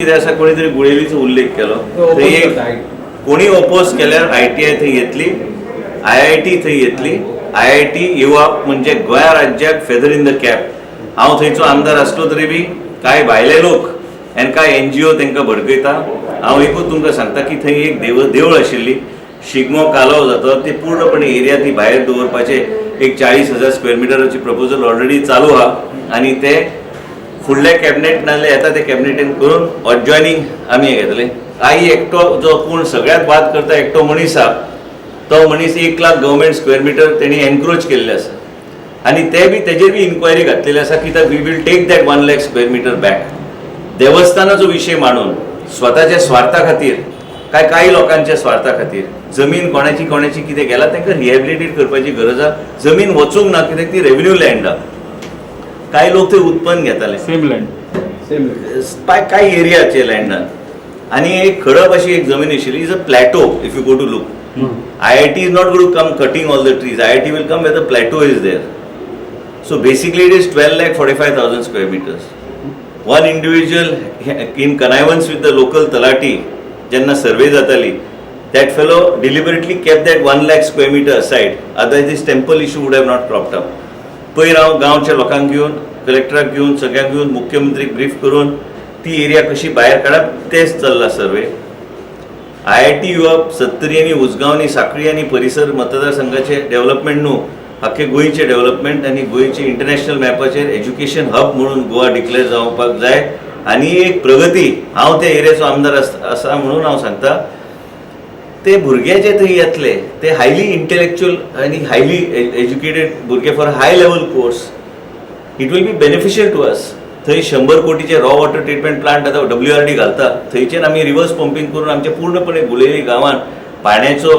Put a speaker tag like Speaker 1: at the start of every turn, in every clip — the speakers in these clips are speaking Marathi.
Speaker 1: कितें आसा कोणी तरी गुळेलीचो उल्लेख केलो थंय एक कोणी ओपोज केल्यार ITI थंय येतली, IIT थंय येतली. IIT येवप म्हणजे गोंया राज्याक फेदर इन द कॅप. हांव थंयचो आमदार आसलो तरी बी कांय भायले लोक आनी कांय NGO तांकां भडकयता. हांव एकूच तुमकां सांगता की थंय एक देवूळ आशिल्ली, शिगमो कालव जाता ती पूर्णपणे एरिया ती भायर दवरपाचे एक 40,000 स्क्वेअर मिटराची प्रपोजल ऑलरेडी चालू आहा आनी ते फुडले कॅबिनेट नासले येता ते कॅबिनेटीन करून ऑडजॉयनिंग आमी हे घेतले. आई एकटो जो कोण सगळ्यात वाद करता एकटो मनीस आहा, तो मनीस 1 लाख गव्हर्मेंट स्क्वेअर मिटर तेणी एनक्रोच केल्ले आसा आनी ते बी तेजेर बी इन्क्वायरी घातलेली आसा की we will take that 1 lakh square metre back. देवस्थानाचो विशय मांडून स्वताच्या स्वार्था खातीर काही लोकांच्या स्वार्था खातीर जमीन कोणाची कितें गेला तांकां रिहॅबिलिटेट करपाची गरज आहा. जमीन वचूंक ना कित्याक ती रेव्हेन्यू लँड आहा. काही लोक थंय उत्पन्न घेताले
Speaker 2: सेम लँड
Speaker 1: काही एरियाचे लँडान आनी एक खडप अशी एक जमीन आशिल्ली is a plateau. If you go to look, IIT is not going to come cutting all the trees. IIT will come where the plateau is there. So basically it is 12,45,000 square meters. One individual in connivance with the local talati, jenna survey jatali, that fellow deliberately kept that 1 lakh square meter aside. Otherwise this temple issue would have not cropped up. पयर हांव गांवच्या लोकांक घेवन, कलेक्टराक घेवन, सगळ्यांक घेवन मुख्यमंत्रीक ब्रीफ करून ती एरिया कशी भायर काडप तेच चल्ला सर्वे. IIT येवप सत्तरी आनी उजगांव सांखळी आनी परिसर मतदारसंघाचे डेव्हलपमेंट न्हू, आख्खे गोंयचे डेव्हलपमेंट आनी गोंयचे इंटरनॅशनल मॅपाचेर एज्युकेशन हब म्हणून गोवा डिक्लेअर जावपाक जाय आनी एक प्रगती. हांव त्या एरियाचो आमदार आसा म्हणून हांव सांगता ते भुरगे जे थंय येतले ते हायली इंटेलेक्च्युअल आनी हायली एज्युकेटेड भुरगे for high level course. It will be beneficial to us. थंय 100 कोटीचे रॉ वॉटर ट्रिटमेंट प्लांट आतां WRD घालता. थंयच्यान आमी रिवर्स पंपींग करून आमच्या पूर्णपणे गुळेली गांवांत पाण्याचो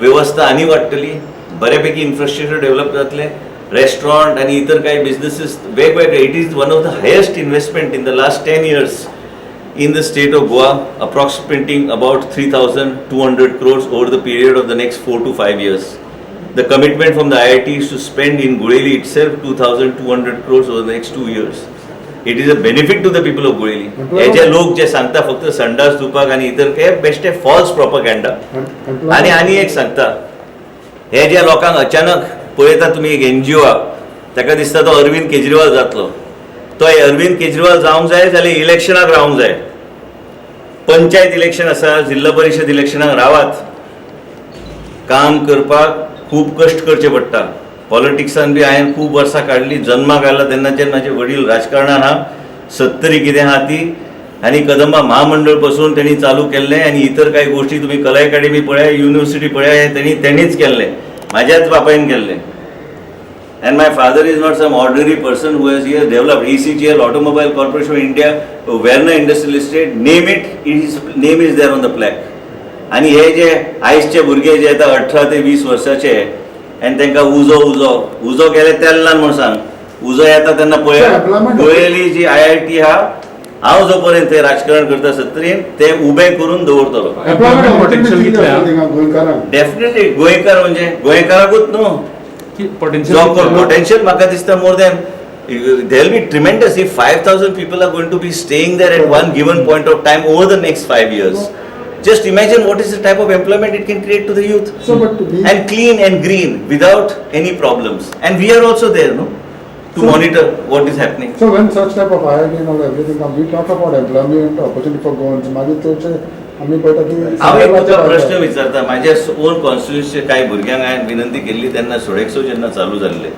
Speaker 1: वेवस्था आनी वाडटली, बऱ्यापैकी इन्फ्रास्ट्रक्चर डेव्हलप जातले, रेस्टॉरंट आनी इतर काही बिझनेसीस वेगवेगळे. It is one of the highest investment in the last 10 years in the state of Goa, approximating about 3,200 crores over the period of the next 4 to 5 years. The commitment from the IIT is to spend in Guwahati itself 2,200 crores over the next 2 years. It is a benefit to the people of Guwahati. हे जे लोक जे सांगता फक्त संडास धुवपाक आनी इतर हे बेश्टे फॉल्स प्रोपगेंडा. आनी एक सांगता, हे जे लोकांक अचानक पळयता तुमी एक NGO हा ताका दिसता तो अरविंद केजरीवाल जातलो. तो अरविंद केजरीवाल जावंक जाय जाल्यार इलेक्शनाक रावंक जाय. पंचायत इलेक्शन आसा, जिल्हा परिषद इलेक्शनाक रावात. काम करपाक खूब कश्ट करचे पडटा. पॉलिटिक्सान बी हांवें खूब वर्सां काडली. जन्माक आयला तेन्नाच्यान म्हाजे वडील राजकारणान आहा. 70 कितें आहा ती आनी कदंबा महामंडळ पासून तेणी चालू केल्लें आनी इतर काही गोश्टी तुमी कला अकादेमी पळया, युनिव्हर्सिटी पळया, हे तेणीच केल्लें, म्हाज्याच बापायन केल्लें. And my father is not some ordinary person who has here developed ECGL, Automobile Corporation of India, Werner Industrial Estate, name it, his name is there on the plaque. आणि हे जे आयजचे भुरगे जे येता 18 ते 20 वर्साचे आनी तांकां उजो गेले तेल्लान म्हूण सांग. उजो येता तेन्ना पळया गोयली जी IIT आहा, हांव जो पर्यंत थंय राजकारण करता 70 ते उबें करून दवरतलो. डेफिनेटली गोंयकार म्हणजे गोंयकाराकूच न्हू, potential म्हाका दिसता more than there will be tremendous if 5,000 people are going to be staying there at one given point of time over the next 5 years. Just imagine what is the type of employment it can create to the youth. And clean and green without any problems. And we are also there, no, to monitor what is happening.
Speaker 3: So when such type of IIT and all everything comes, we talk about employment opportunity for Goans. माझे तोचे आम्ही पळयता की
Speaker 1: हांव तुका प्रश्न विचारता. म्हाज्या ओन कॉन्स्टिट्युएन्सीचे कांय भुरग्यांक हांवें विनंती केल्ली तेन्ना सोडेक्सो जेन्ना चालू जाल्ले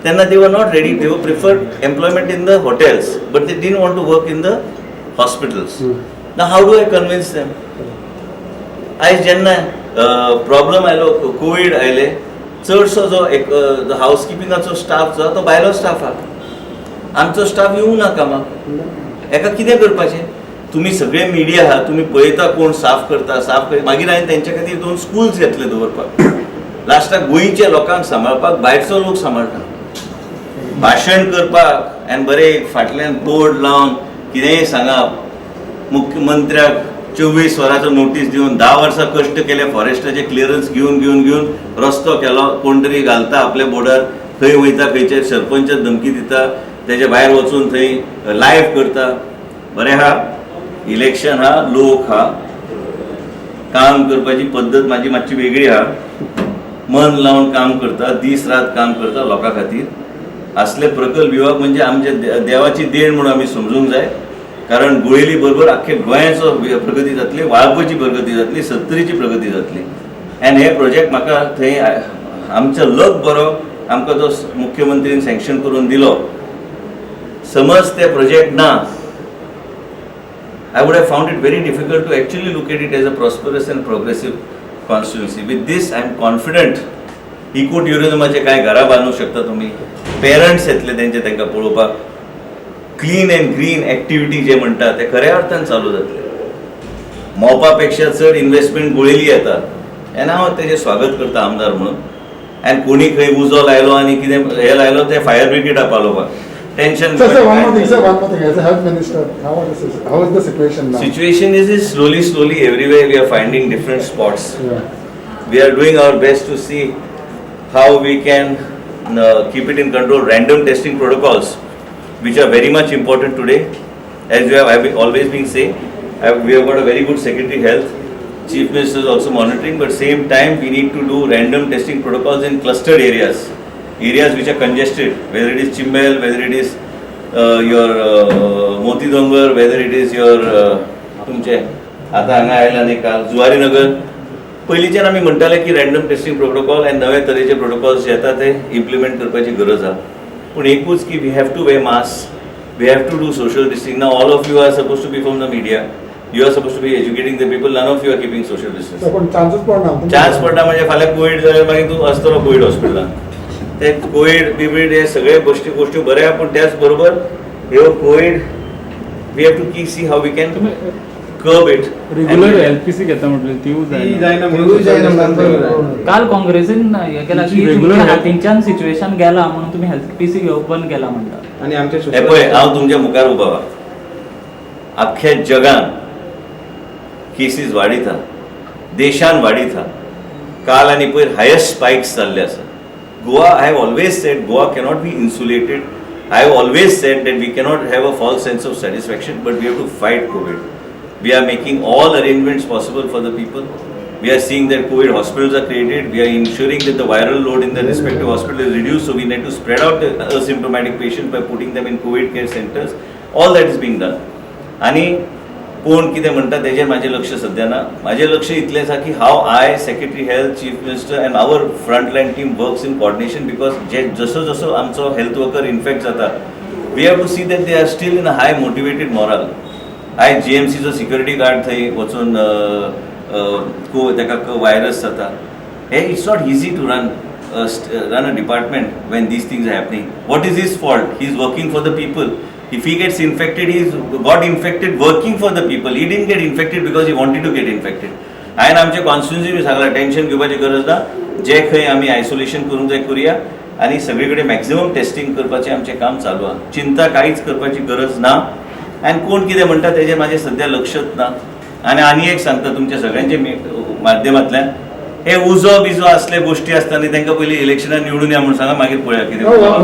Speaker 1: तेन्ना दे were not ready. They were preferred employment in the hotels but they didn't want to work in the hospitals. Now how do I convince them? आयज जेन्ना प्रॉब्लम आयलो, कोवीड आयले, चडसो जो एक हावसकिपिंगाचो स्टाफ जो तो भायलो स्टाफ आहा. आमचो स्टाफ येवंक ना कामाक. हेका कितें करपाचें? तुम्ही सगळे मिडिया आहात, तुम्ही पळयता कोण साफ करता. मागीर हांवें तेंच्या खातीर 2 स्कूल्स घेतले दवरपाक. लास्टाक गोंयच्या लोकांक सांबाळपाक भायरचो लोक सांबाळटा. भाशण करपाक आनी बरें फाटल्यान बोर्ड लावन कितेंय सांगप. मुख्यमंत्र्याक 24 वरांचो नोटीस दिवन 10 वर्सां कश्ट केले, फॉरेस्टाचे क्लियरन्स घेवन रस्तो केलो. कोण तरी घालता आपल्या बोर्डार, खंय वयता खंयचे सरपंच धमकी दिता, तेजे भायर वचून थंय लायव्ह करता. बरें आहा. इलेक्शन हा लोक हा काम करपाची पद्धत माझी मातशी वेगळी हा मन लावून काम करता दीस रात काम करता लोकां खातीर असले प्रकल्प विभाग म्हणजे आमच्या देवाची देण म्हणून आमी समजूंक जाय कारण गोयली बरोबर आख्खे गोंयाचो प्रगती जातली वाळपयची प्रगती जातली सत्तरीची प्रगती जातली आनी हे प्रोजेक्ट म्हाका थंय आमचो लक बरो आमकां तो मुख्यमंत्रीन सँक्शन करून दिलो समज ते प्रोजेक्ट ना I would have found it very difficult to actually look at it as a prosperous and progressive constituency. With this, I am confident eco ट्युरिझमाचे काय घरा बांदू शकता तुम्ही पेरंट्स येतले त्यांचे तांकां पळोवपाक क्लीन अँड ग्रीन एक्टिविटी जे म्हणटा ते खऱ्या अर्थान चालू जातले मोपा पेक्षा चड इन्व्हेस्टमेंट गोळेली येता आनी हांव तेजें स्वागत करता आमदार म्हणून आनी कोणी खंय उजो लायलो आनी कितें हे लायलो ते फायर ब्रिगेडा पालोवपाक tension
Speaker 3: Sir, one more thing. As a health minister, how is the situation now?
Speaker 1: Situation is slowly everywhere we are finding different spots.
Speaker 3: Yeah.
Speaker 1: We are doing our best to see how we can keep it in control. Random testing protocols, which are very much important today, as we have always been saying. We have got a very good Secretary Health. Chief Minister is also monitoring, but same time we need to do random testing protocols in clustered areas which are congested, whether it is Chimbel, whether it is your Moti Dongar, whether it is your तुमचे आता हांगा आयला न्ही काल जुवारी नगर पयलींच्यान आमी म्हणटाले की रँडम टेस्टिंग प्रोटोकॉल आनी नवे तरेचे प्रोटोकॉल्स जे येता ते इम्प्लिमेंट करपाची गरज आहा पूण एकूच की we have to wear mask we have to do social distancing now all of you are suppose to be from the media you are suppose to be educating the people none of you are keeping social distancing
Speaker 3: पण चान्सेस पडना
Speaker 1: चान्स पडटा म्हणजे फाल्यां कोवीड जाल्यार मागीर तूं आसतलो कोवीड हॉस्पिटलांत ते कोवीड बिवीड हे सगळे गोष्टी बऱ्या पूण त्याच बरोबर ह्यो कोवीड वी हॅव टू की see how we can curb it
Speaker 4: regular LPC घेता म्हटलं ती
Speaker 2: जायना
Speaker 5: काल काँग्रेसीन हे केला की
Speaker 4: Regular
Speaker 5: तुमच्या
Speaker 4: health-
Speaker 5: हातींच्यान सिच्युएशन गेला म्हणून तुम्ही हेल्थ पीसी घेवप बंद केला म्हणटा
Speaker 2: आणि आमचे
Speaker 1: हे पळय हांव तुमच्या मुखार उबो आहा अख्ख्या जगान केसीस वाडीत आहा देशान वाडीत आहा काल आनी पयर हायेस्ट स्पायक्स जाल्ले आसा Goa, I have always said Goa cannot be insulated. I have always said that we cannot have a false sense of satisfaction, but we have to fight COVID. We are making all arrangements possible for the people. We are seeing that COVID hospitals are created. We are ensuring that the viral load in the respective hospital is reduced, so we need to spread out the asymptomatic patients by putting them in COVID care centers. All that is being done. आणि कोण कितें म्हणटा तेजेर म्हाजें लक्ष सध्या ना म्हाजें लक्ष इतलेंच आसा की how I secretary health chief minister and our frontline team works in coordination because जे जसो जसो आमचो हेल्थ वर्कर इन्फेक्ट जाता we have to see that they are still in a high motivated moral आयज जीएमसीचो सिक्युरिटी गार्ड थंय वचून ताका वायरस जाता हे it's not easy to run a department when these things are happening what is his fault he is working for the people If he gets infected, he got infected working for the people. He didn't get infected because he wanted to get infected. हांवें आमचे कॉन्स्टिट्युन्सी बी सांगला टेन्शन घेवपाची गरज ना जे खंय आमी आयसोलेशन करूंक जाय करुया आनी सगळे कडेन मॅक्झिमम टेस्टिंग करपाचें आमचें काम चालू आहा चिंता कांयच करपाची गरज ना आनी कोण कितें म्हणटा तेजेर म्हाजें सद्या लक्षच ना आनी एक सांगता तुमच्या सगळ्यांचे माध्यमांतल्यान हे उजो बिजो असले गोश्टी आसता न्ही तांकां पयलीं इलेक्शनान निवडून या म्हणून सांगा मागीर पळया कितें